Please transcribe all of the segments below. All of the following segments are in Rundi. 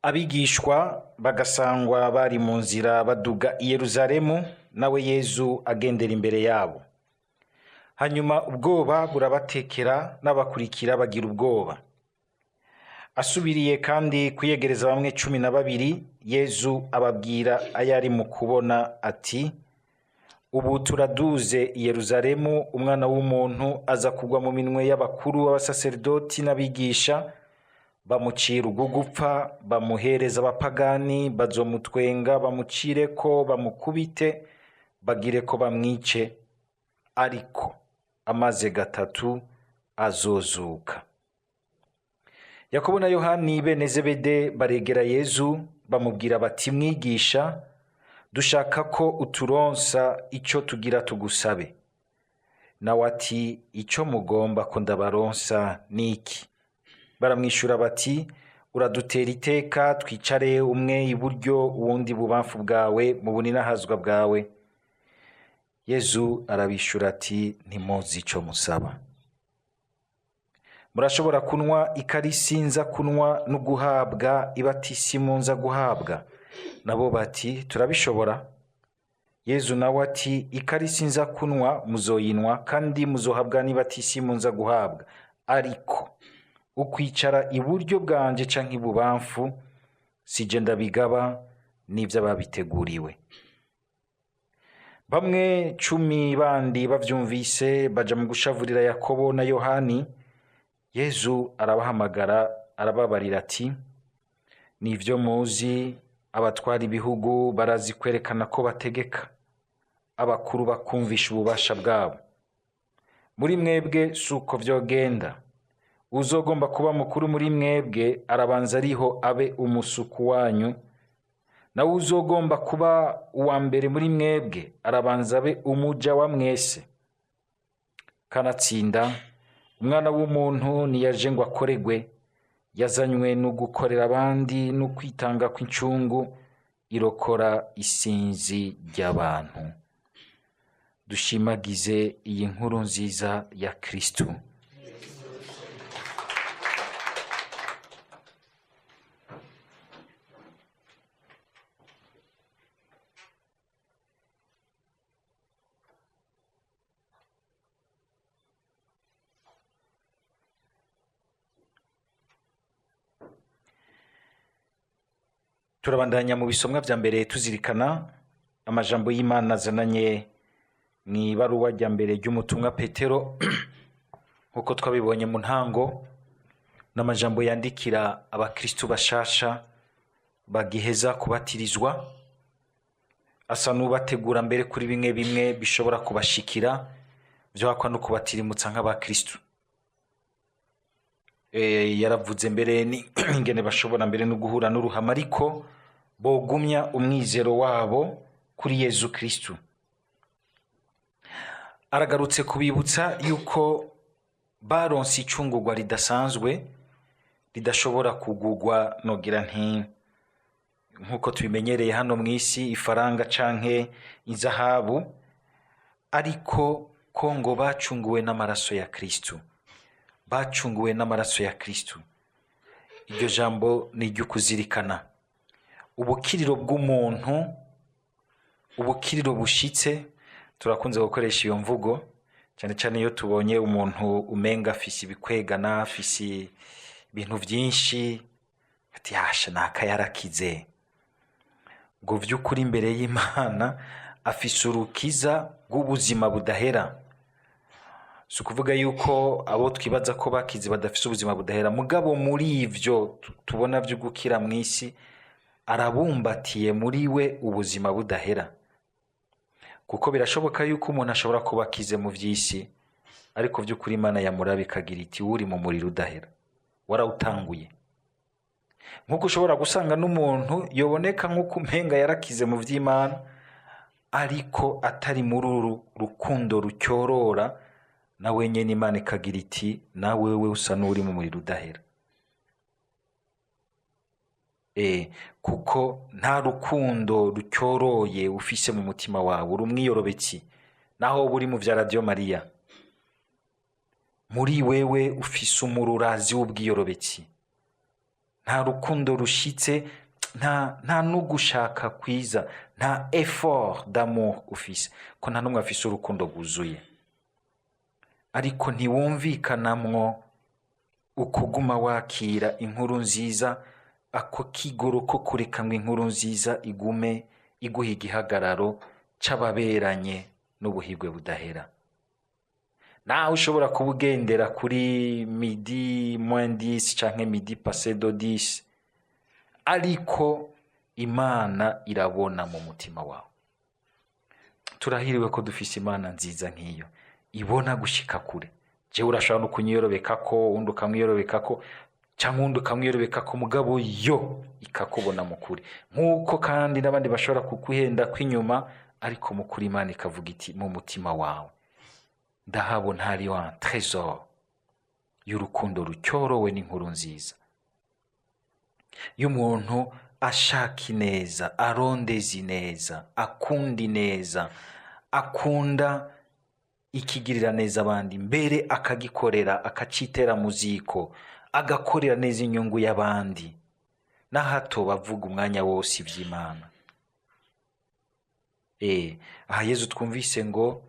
Abigishwa bagasangwa bari mu nzira baduga i Yerusalemu, nawe Yezu agendera imbere yabo. Hanyuma ubwoba burabatekera, n'abakurikira bagira ubwoba. Asubiriye kandi kuyegereza bamwe 12, Yezu ababwira ayari mu kubona ati: ubu turaduze i Yerusalemu, umwana w'umuntu aza kugwa mu minwe y'abakuru b'abasaserdoti n'abigisha, bamucira ugupfa, bamuhereza abapagani, bazomutwenga, bamucireko, bamukubite, bagireko bamwice, ariko amaze gatatu azozuka. Yakobo na Yohani bene Zebede baregera Yezu, bamubwira bati: mwigisha, dushaka ko uturonsa ico tugira tugusabe. Nawe ati: ico mugomba ko ndabaronsa niki? Baramwishura bati: uradutera iteka twicare umwe iburyo uwundi bubamfu bwawe mu buninahazwa bwawe. Yezu arabishura ati: ntimuzi ico musaba. Murashobora kunwa ikarisi nza kunwa no guhabwa ibatisimu nza guhabwa? Nabo bati: turabishobora. Yezu nawe ati: ikarisi nza kunwa muzoyinwa, kandi muzohabwa n'ibatisimu nza guhabwa, ariko ukwicara iburyo bwanje canke ibubamfu sije ndabigaba, n'ivyo ababiteguriwe. Bamwe 10 bandi bavyumvise baja mu gushavurira Yakobo na Yohani. Yezu arabahamagara arababarira ati: nivyo muzi, abatwara ibihugu barazi kwerekana ko bategeka, abakuru bakumvisha ububasha bwabo. Muri mwebwe suko vyogenda. Uzogomba kuba mukuru muri mwebwe arabanza ariho abe umusuku wanyu, nawe uzogomba kuba uwa mbere muri mwebwe arabanza abe umuja wa mwese. Kanatsinda, umwana w'umuntu niyaje ngo akoregwe, yazanywe no gukorera abandi no kwitanga kw'incungu irokora isinzi ry'abantu. Dushimagize iyi nkuru nziza ya Kristu. Turabandanya mu bisomwa vya mbere tuzirikana amajambo y'Imana azananye mw'ibaruwa rya mbere ry'umutumwa Petero, nkuko twabibonye mu ntango, n'amajambo yandikira abakristu bashasha bagiheza kubatirizwa, asa n'ubategura mbere kuri bimwe bimwe bishobora kubashikira vyohakwa no kubatirimutsa nk'abakristu. Yaravuze mbere ingene bashobora mbere no guhura n'uruhama, ariko bogumya umwizero wabo kuri Yezu Kristu. Aragarutse kubibutsa yuko baronse icungurwa ridasanzwe, ridashobora kugurwa nogira nkuko tubimenyereye hano mw'isi, ifaranga canke izahabu, ariko ko ngo bacunguwe n'amaraso ya Kristu. Bacunguwe n'amaraso ya Kristu. Iryo jambo ni iryo kuzirikana. Ubukiriro bw'umuntu, ubukiriro bushitse, turakunze gukoresha iyo mvugo cyane cyane iyo tubonye umuntu umenga afise ibikwegana, afise ibintu vyinshi, ati hasha naka yarakize. Ngo vy'ukuri imbere y'Imana afise urukiza rw'ubuzima budahera. Si ukuvuga yuko abo twibaza ko bakize badafise ubuzima budahera, mugabo muri ivyo tubona vyo gukira mw'isi arabumbatiye muri we ubuzima budahera. Kuko birashoboka yuko umuntu ashobora kuba akize mu vy'isi, ariko vy'ukuri Imana yamuraba ikagira iti uri mu muriro udahera, warawutanguye. Nkuko ushobora gusanga n'umuntu yoboneka nk'uko umenga yarakize mu vy'Imana, ariko atari muri uru rukundo rucyorora, nawe nyene Imana ikagira iti nawe wewe usa n'uri mu muriro udahera. Kuko nta rukundo rucyoroye ufise mu mutima wawe, uri umwiyorobetsi, naho buri mu vya Radio Maria. Muri wewe ufise umururazi w'ubwiyorobetsi, nta rukundo rushitse, nta no gushaka kwiza, nta effort d'amour ufise, ko nta n'umwe afise urukundo rwuzuye. Ariko ntiwumvikanamwo ukuguma wakira inkuru nziza, ako kigoro ko kurekamwa inkuru nziza igume iguha igihagararo c'ababeranye n'ubuhigwe budahera. Nawe ushobora kuba ugendera kuri midi moins 10 canke midi passé de 10, ariko Imana irabona mu mutima wawe. Turahiriwe ko dufise Imana nziza nk'iyo ibona gushika kure. Jewe urashobora no kunyiyorobekako, undi ukamwiyorobekako, cyangwa undi ukamwiyorobekako, mugabo yo ikakubona mu kuri. Nk'uko kandi n'abandi bashobora kukuhenda kw'inyuma, ariko mu kuri Imana ikavuga iti mu mutima wawe ndahabona hariyo un trésor y'urukundo rucyorowe n'inkuru nziza. Y'umuntu ashaka ineza, arondeza ineza, akunda ineza, akunda ikigirira neza abandi, mbere akagikorera, akacitera mu ziko, agakorera neza inyungu y'abandi, na hato bavuga umwanya wose ivy'Imana. Aha Yezu twumvise ngo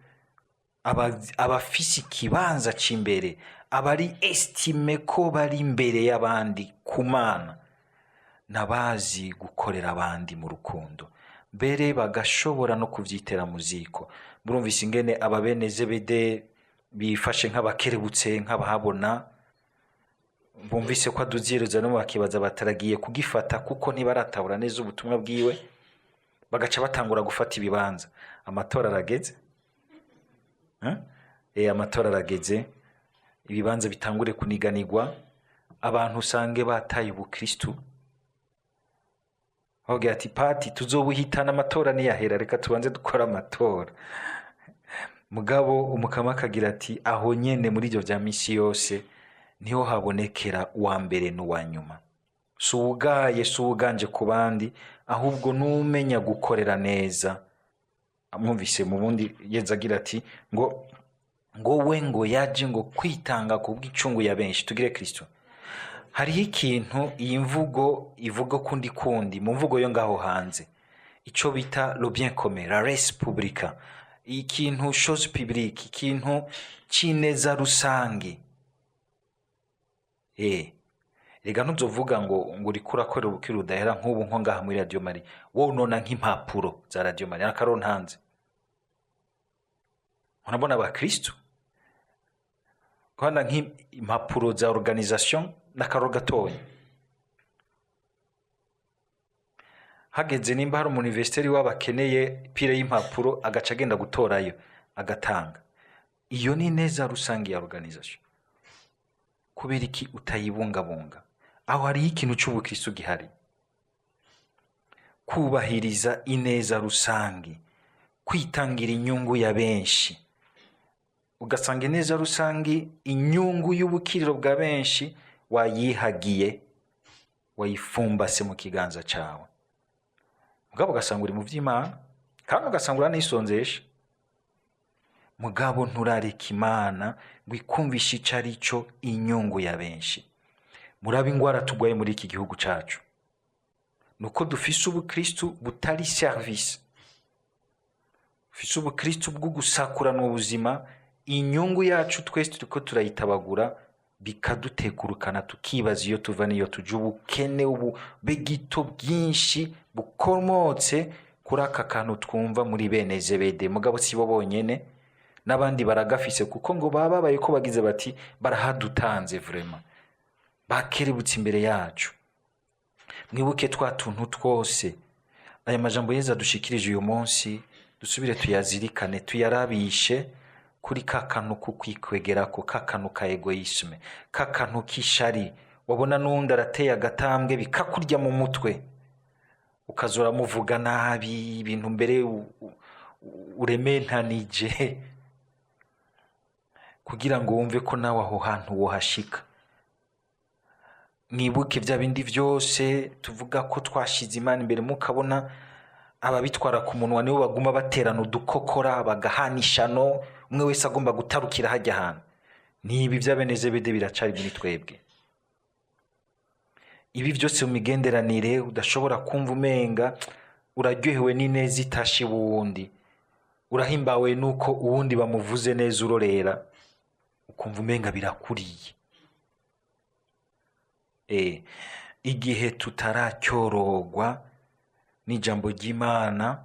abafise ikibanza c'imbere, abari estime ko bari imbere y'abandi ku Mana, nabazi gukorera abandi mu rukundo, mbere bagashobora no kuvyitera mu ziko. Murumvise ingene ababene Zebede bifashe nk'abakerebutse, nk'abahabona. Bumvise ko aduze Yerusalemu bakibaza bataragiye kugifata kuko ntibaratabura neza ubutumwa bwiwe, bagaca batangura gufata ibibanza. Amatora arageze, amatora arageze, ibibanza bitangure kuniganirwa, abantu usange bataye ubukristu. Hoge ati pati tuzobuhitana, amatora niyahera, reka tubanze dukora amatora. Mugabo umukama akagira ati aho nyene muri ivyo vya misi yose niho habonekera uwa mbere n'uwa nyuma. Sugaye suganje ku bandi, ahubwo numenya gukorera neza. Amwumvise mu bundi Yezu agira ati ngo we ngo yaje ngo kwitanga kubw'icungu ya benshi, tugire Kristo. Hariho ikintu iyi mvugo ivuga kundi mu mvugo yo ngaho hanze, ico bita le bien commun, la res publica, ikintu chose publique, ikintu cineza rusange. Rega ntuzovuga ngo uriko urakorera ubukiri udahera nk'ubu nko ngaha muri Radio Maria, wowe unona nk'impapuro za Radio Maria akaronka hanze. Unabona abakristo kwana nk'impapuro za organisation n'akaro gatoya. Hageze nimba hari umuniversiteri w'abakeneye pire y'impapuro, agaca agenda gutorayo agatanga. Iyo ni neza rusange ya organisation. Kubera iki utayibungabunga? Aho hari ikintu cy'ubukristo gihari, kubahiriza ineza rusange, kwitangira inyungu ya benshi. Ugasanga ineza rusange, inyungu y'ubukiriro bwa benshi wayihagiye, wayifumbase mu kiganza cawe. Mugabo ugasanga uri mu vy'Imana, kandi ugasanga uranisonzesha. Mugabo nturareka Imana ngo ikumvishe icarico inyungu ya benshi. Murabe ingwara tugwaye muri iki gihugu cacu, nuko dufise ubukristo butari service, dufise ubukristo bwo gusakurana ubuzima, inyungu yacu twese turiko turayitabagura, bikadutekurukana tukibaza iyo tuva niyo tuja. Ubukene ubu begito bwinshi bukomotse kuri aka kantu twumva muri bene Zebede. Mugabo sibo bonyene, n'abandi baragafise, kuko ngo bababaye ko bagize bati barahadutanze vraiment, bakerebutse imbere yacu. Mwibuke twa tuntu twose, aya majambo Yezu adushikirije uyu munsi, dusubire tuyazirikane, tuyarabishe kuri kakantu kukwikwegera ko, kakantu ka egoisme, kakantu kishari. Wabona n'undi arateye agatambwe bikakurya mu mutwe, ukazora muvuga nabi ibintu mbere urementanije, kugira ngo wumve ko nawe aho hantu wohashika. Mwibuke vya bindi vyose tuvuga ko twashize Imana imbere, mukabona ababitwara ku munwa nibo baguma baterana udukokora, bagahanishano, umwe wese agomba gutarukira hajya hantu. Nibi vya bene Zebede biracari muri twebwe. ibi byose mu migenderanire udashobora kumva umenga uraryohewe n'ineza itashe wundi, urahimbawe nuko uwundi bamuvuze neza urorera, ukumva umenga birakuriye. Igihe tutaracyorogwa n'ijambo ry'Imana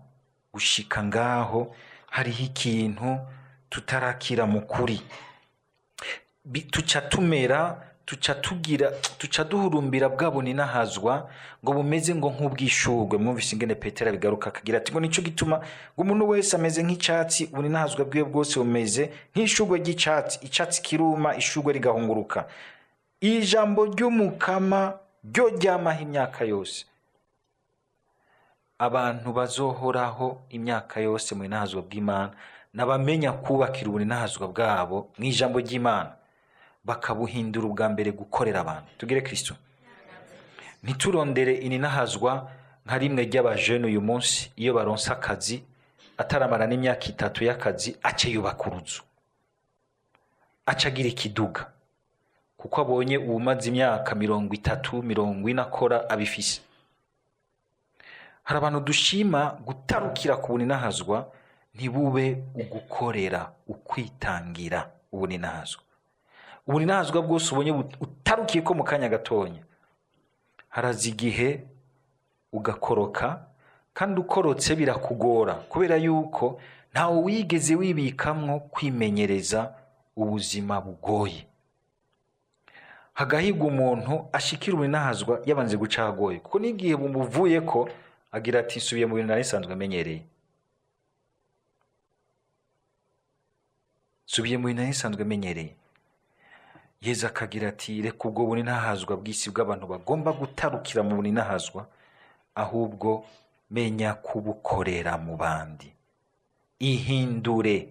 gushika ngaho, hariho ikintu tutarakira mu kuri, tuca tumera, tuca duhurumbira bwabo ninahazwa ngo bumeze ngo nk'ubwishurwe. Mwumvise ingene Petero bigaruka akagira ati ngo nico gituma ngo umuntu wese ameze nk'icatsi, ubuninahazwa bwiwe bwose bumeze nk'ishurwe ry'icatsi, icatsi kiruma ishurwe rigahunguruka. Ijambo ry'Umukama ryo ryamaho imyaka yose. Abantu bazohoraho imyaka yose mu ninahazwa bw'Imana nabamenya kubakira ubuninahazwa bwabo mu ijambo ry'Imana, bakabuhindura ubwa mbere gukorera abantu. Tugire Kristo. Ntiturondere ininahazwa nka rimwe ry'abajene uyu munsi iyo baronse akazi ataramara n'imyaka 3 y'akazi ace yubaka uruzu, aca agira ikiduga kuko abonye umaze imyaka 30 40 akora abifise. Hari abantu dushima gutarukira ku buninahazwa ntibube ugukorera, ukwitangira ubuninahazwa. Ubuninahazwa bwose ubonye utarukiye ko mu kanya gatonya, haraza igihe ugakoroka, kandi ukorotse birakugora kubera yuko ntawe wigeze wibikamwo kwimenyereza ubuzima bugoye. Hagahigwa umuntu ashikira ubuninahazwa yabanze guca ahagoye, kuko n'igihe bumuvuye ko agira ati nsubiye mu bintu nari nsanzwe amenyereye, nsubiye mu bintu nari nsanzwe amenyereye. Yezu akagira ati reka ubwo buninahazwa bw'isi bw'abantu bagomba gutarukira mu buninahazwa, ahubwo menya kubukorera mu bandi. Ihindure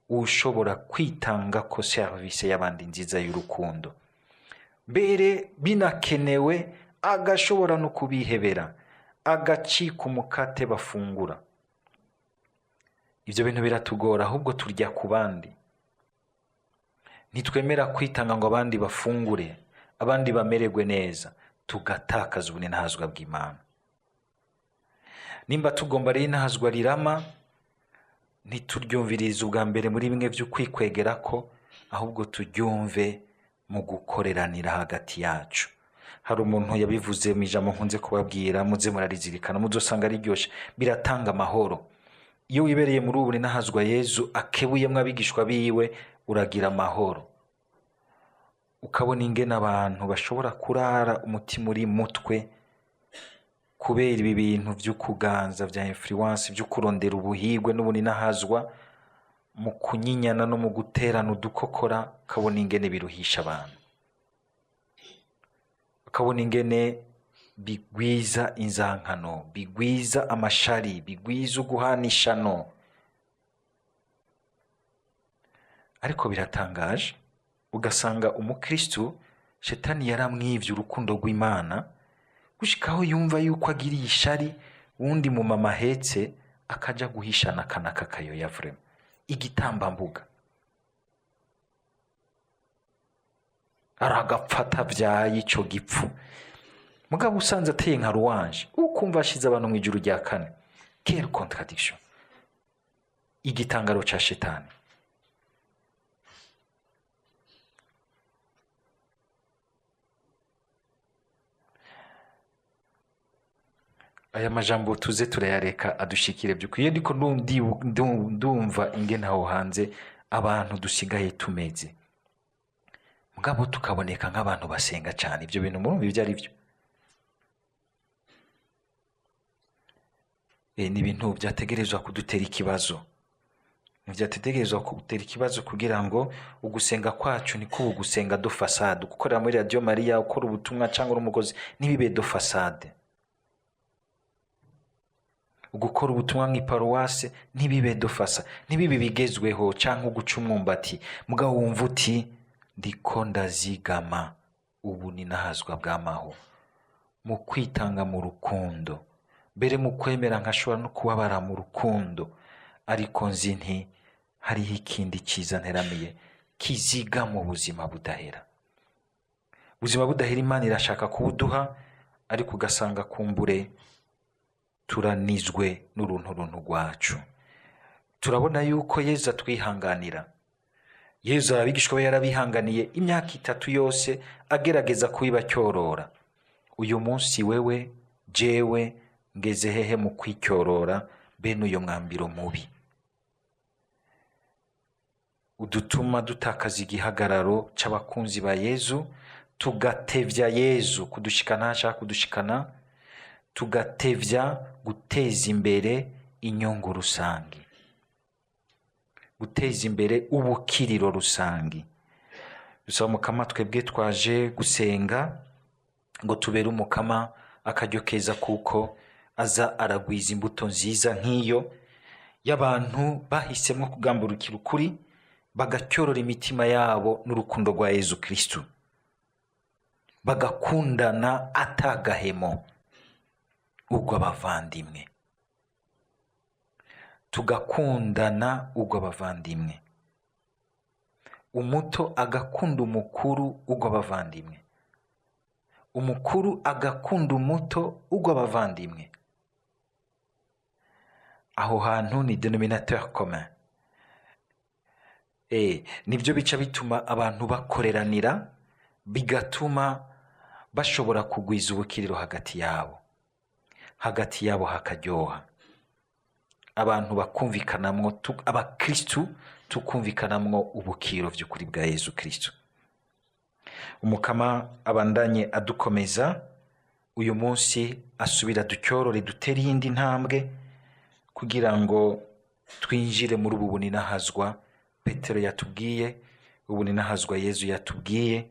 ushobora kwitanga ko service y'abandi nziza y'urukundo, mbere binakenewe agashobora no kubihebera, agacika umukate bafungura. Ibyo bintu biratugora, ahubwo turya ku bandi. Nitwemera kwitanga ngo abandi bafungure, abandi bamererwe neza, tugatakaza ubuninahazwa bw'Imana. Nimba tugomba rero inahazwa rirama, ntituryumvirize ubwa mbere muri bimwe byo kwikwegera ko, ahubwo turyumve mu gukoreranira hagati yacu. Hari umuntu yabivuze mu ijambo nkunze kubabwira, muze murarizirikana, muzosanga riryoshe, biratanga amahoro. Iyo wibereye muri ubu buninahazwa Yezu akebuyemwo abigishwa biwe, uragira amahoro. Ukabona ingene abantu bashobora kurara umutima uri mutwe kubera ibi bintu byo kuganza vya influence, byo kurondera ubuhigwe n'ubuninahazwa, mu kunyinyana no mu guterana udukokora. Ukabona ingene biruhisha abantu, ukabona ingene bigwiza inzankano, bigwiza amashari, bigwiza uguhanishano. Ariko biratangaje, ugasanga umukristu shetani yaramwivye urukundo rw'Imana gushikaho yumva yuko agiriye ishari wundi mu mama hetse, akaja guhishana kanaka kayoya vrema igitambambuga, aragapfata vyaye ico gipfu. Mugabo usanze ateye nka ruwanje, ukumva ashize abantu mu ijuru rya kane. Quelle contradiction! Igitangaro ca shetani. Aya majambo tuze turayareka adushikire by'ukuri, ndiko ndumva ingene aho hanze abantu dusigaye tumeze, mugabo tukaboneka nk'abantu basenga cyane. Ibyo bintu murumva ibyo ari byo? Ni ibintu byategerezwa kudutera ikibazo, byategerezwa kudutera ikibazo kugira ngo ugusenga kwacu ni kuba ugusenga do façade. Gukorera muri Radio Maria, ukora ubutumwa cyangwa umugozi, nibibe do façade. Ugukora ubutumwa mw'iparuwase ntibibe dofasa, ntibibe bigezweho cyangwa uguca umwumbati, mugabo wumva uti ndiko ndazigama ubuninahazwa bw'amaho, mu kwitanga mu rukundo, mbere mu kwemera nkashobora no kubabara mu rukundo. Ariko nzi nti hariho ikindi cyiza nteramiye kiziga mu buzima budahera. Ubuzima budahera Imana irashaka kubuduha ariko ugasanga kumbure turanizwe n'urunturuntu rwacu. Turabona yuko Yezu atwihanganira. Yezu abigishwa be yarabihanganiye imyaka 3 yose agerageza kubibacyorora. Uyu munsi wewe jewe ngeze hehe mu kwicyorora bene uyo mwambiro mubi udutuma dutakaza igihagararo c'abakunzi ba Yezu, tugatevya Yezu kudushikana ashaka kudushikana, tugatevya guteza imbere inyungu rusangi, guteza imbere ubukiriro rusangi. Dusaba Mukama twebwe twaje gusenga ngo tubere Umukama akaryo keza kuko aza aragwiza imbuto nziza nk'iyo y'abantu bahisemo kugamburukira ukuri, bagacyorora imitima yabo n'urukundo rwa Yezu Kristo, bagakundana atagahemo urw'abavandimwe, tugakundana urw'abavandimwe, umuto agakunda umukuru urw'abavandimwe, umukuru agakunda umuto urw'abavandimwe. Aho hantu ni denominateur commun. Nibyo bica bituma abantu bakoreranira, bigatuma bashobora kugwiza ubukiriro hagati yabo hakaryoha, abantu bakumvikanamwo, abakristu tukumvikanamwo ubukiro vy'ukuri bwa Yezu Kristo. Umukama abandanye adukomeza uyu munsi, asubira ducyorore dutere iyindi ntambwe kugira ngo twinjire muri ubu buninahazwa Petero yatubwiye, ubuninahazwa Yezu yatubwiye,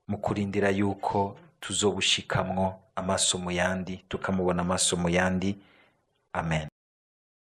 mu kurindira yuko tuzobushikamwo amaso mu yandi, tukamubona amaso mu yandi. Amen.